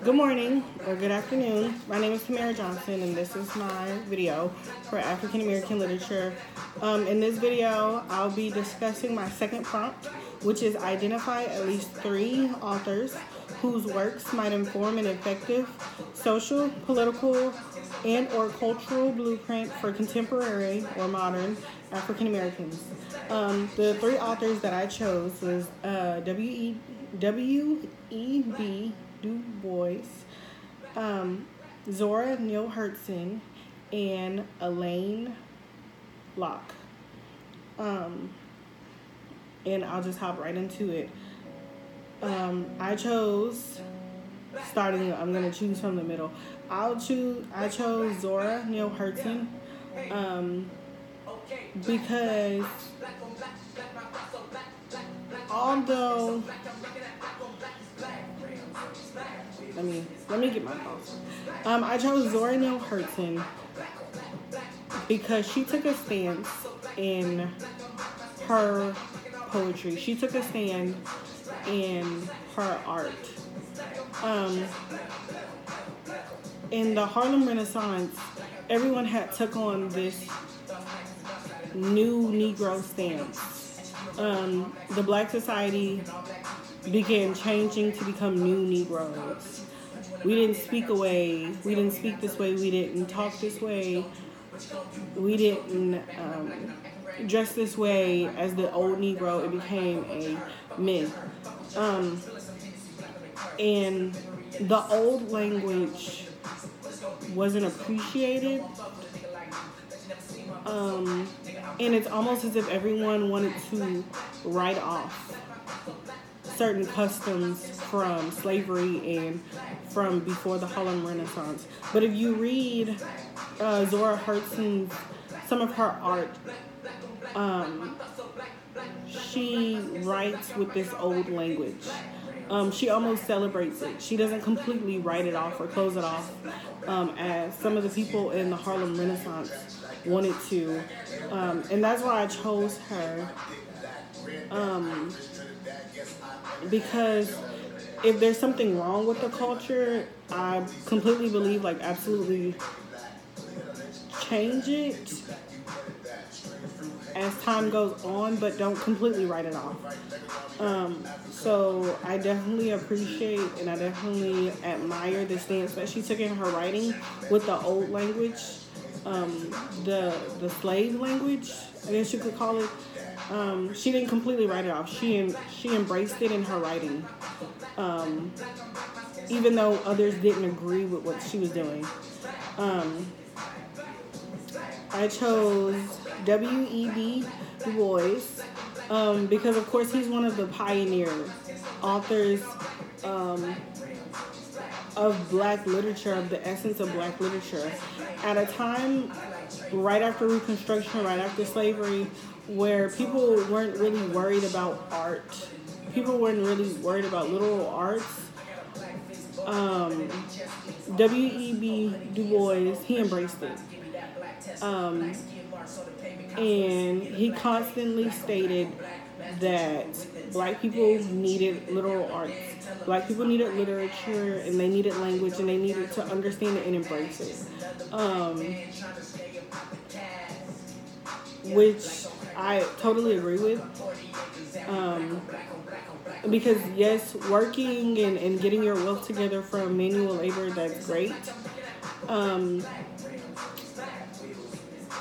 Good morning or good afternoon. My name is Tamira Johnson, and this is my video for African American literature. In this video, I'll be discussing my second prompt, which is identify at least 3 authors whose works might inform an effective social, political, and or cultural blueprint for contemporary or modern African Americans. The 3 authors that I chose was W.E.B. Du Bois, Zora Neale Hurston, and Alain Locke. And I'll just hop right into it. I chose, I'm going to choose from the middle. I chose Zora Neale Hurston because although let me get my thoughts. I chose Zora Neale Hurston because she took a stance in her poetry. She took a stand in her art. In the Harlem Renaissance, everyone had took on this new Negro stance. The Black society began changing to become new Negroes. We didn't speak away. We didn't speak this way. We didn't talk this way. We didn't dress this way as the old Negro. It became a myth. And the old language wasn't appreciated. And it's almost as if everyone wanted to write off certain customs from slavery and from before the Harlem Renaissance. But if you read Zora Hurston's, some of her art, she writes with this old language. She almost celebrates it. She doesn't completely write it off or close it off as some of the people in the Harlem Renaissance wanted to. And that's why I chose her. Because if there's something wrong with the culture, I completely believe, absolutely change it as time goes on, but don't completely write it off. So I definitely appreciate and I definitely admire the stance that she took in her writing with the old language, the slave language, I guess you could call it. She didn't completely write it off. She embraced it in her writing, even though others didn't agree with what she was doing. I chose W.E.B. Du Bois because, of course, he's one of the pioneer authors of Black literature, of the essence of Black literature, at a time right after Reconstruction, right after slavery, where people weren't really worried about art. People weren't really worried about literal arts. W.E.B. Du Bois, he embraced it. And he constantly stated that Black people needed literal arts. Black people needed literature, and they needed language, and they needed to understand it and embrace it. Which I totally agree with. Because yes, working and getting your wealth together from manual labor, that's great.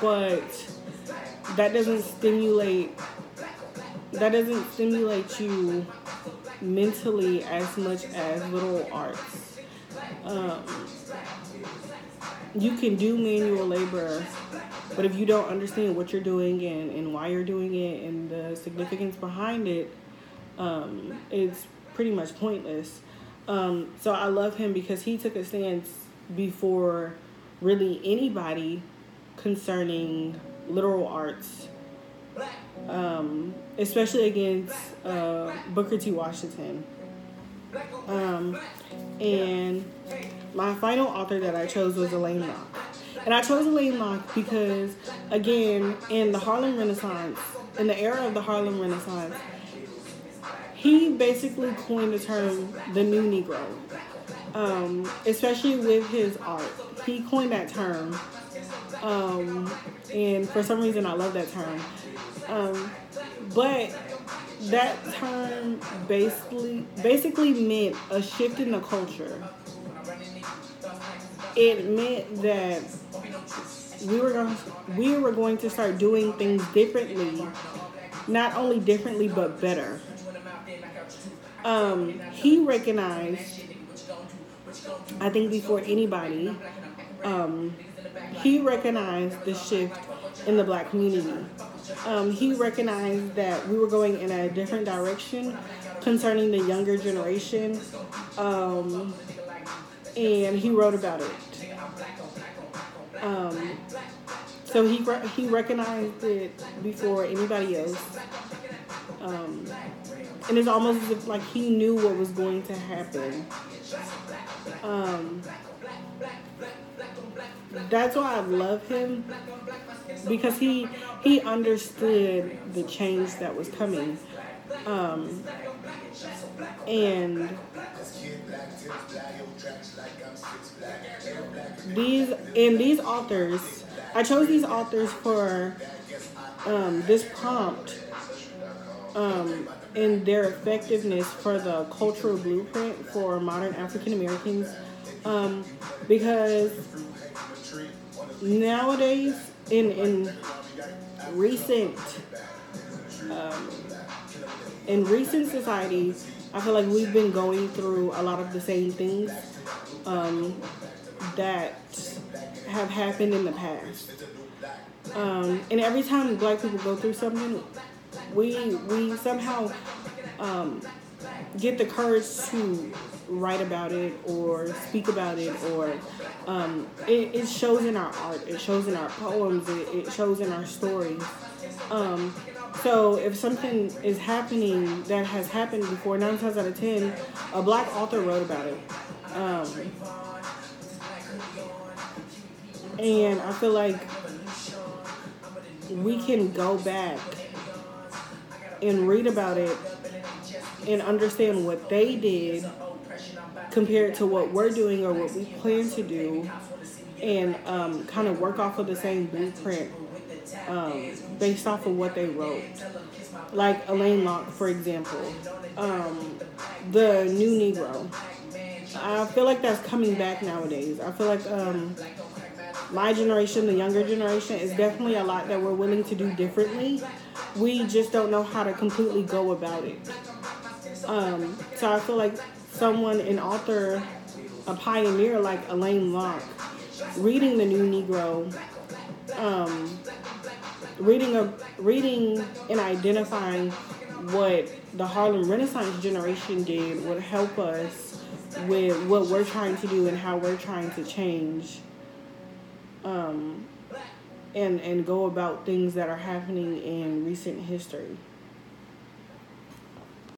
But that doesn't stimulate you mentally as much as literal arts. You can do manual labor, but if you don't understand what you're doing and why you're doing it and the significance behind it, it's pretty much pointless. So I love him because he took a stance before really anybody concerning literal arts, especially against Booker T. Washington. And my final author that I chose was Alain Locke. And I chose Alain Locke because, again, in the Harlem Renaissance, in the era of the Harlem Renaissance, he basically coined the term the new Negro. especially with his art. He coined that term, and for some reason I love that term. But that term basically meant a shift in the culture. It meant that we were going to start doing things differently, not only differently but better. He recognized, I think before anybody, he recognized the shift in the black community. He recognized that we were going in a different direction concerning the younger generation, and he wrote about it. So he recognized it before anybody else, and it's almost as if like he knew what was going to happen. That's why I love him, because he understood the change that was coming, and these authors, I chose these authors for this prompt, and their effectiveness for the cultural blueprint for modern African Americans, because nowadays in recent society, I feel like we've been going through a lot of the same things that have happened in the past, and every time black people go through something, we somehow get the courage to write about it or speak about it, or it shows in our art, it shows in our poems, it shows in our stories. So if something is happening that has happened before, 9 times out of 10, a black author wrote about it. And I feel like we can go back and read about it and understand what they did compared to what we're doing or what we plan to do, and kind of work off of the same blueprint based off of what they wrote. Like Elaine Locke, for example, the New Negro. I feel like that's coming back nowadays. I feel like my generation, the younger generation, is definitely a lot that we're willing to do differently. We just don't know how to completely go about it. So I feel like someone, an author, a pioneer like Elaine Locke, reading the New Negro, reading and identifying what the Harlem Renaissance generation did would help us with what we're trying to do and how we're trying to change, and go about things that are happening in recent history.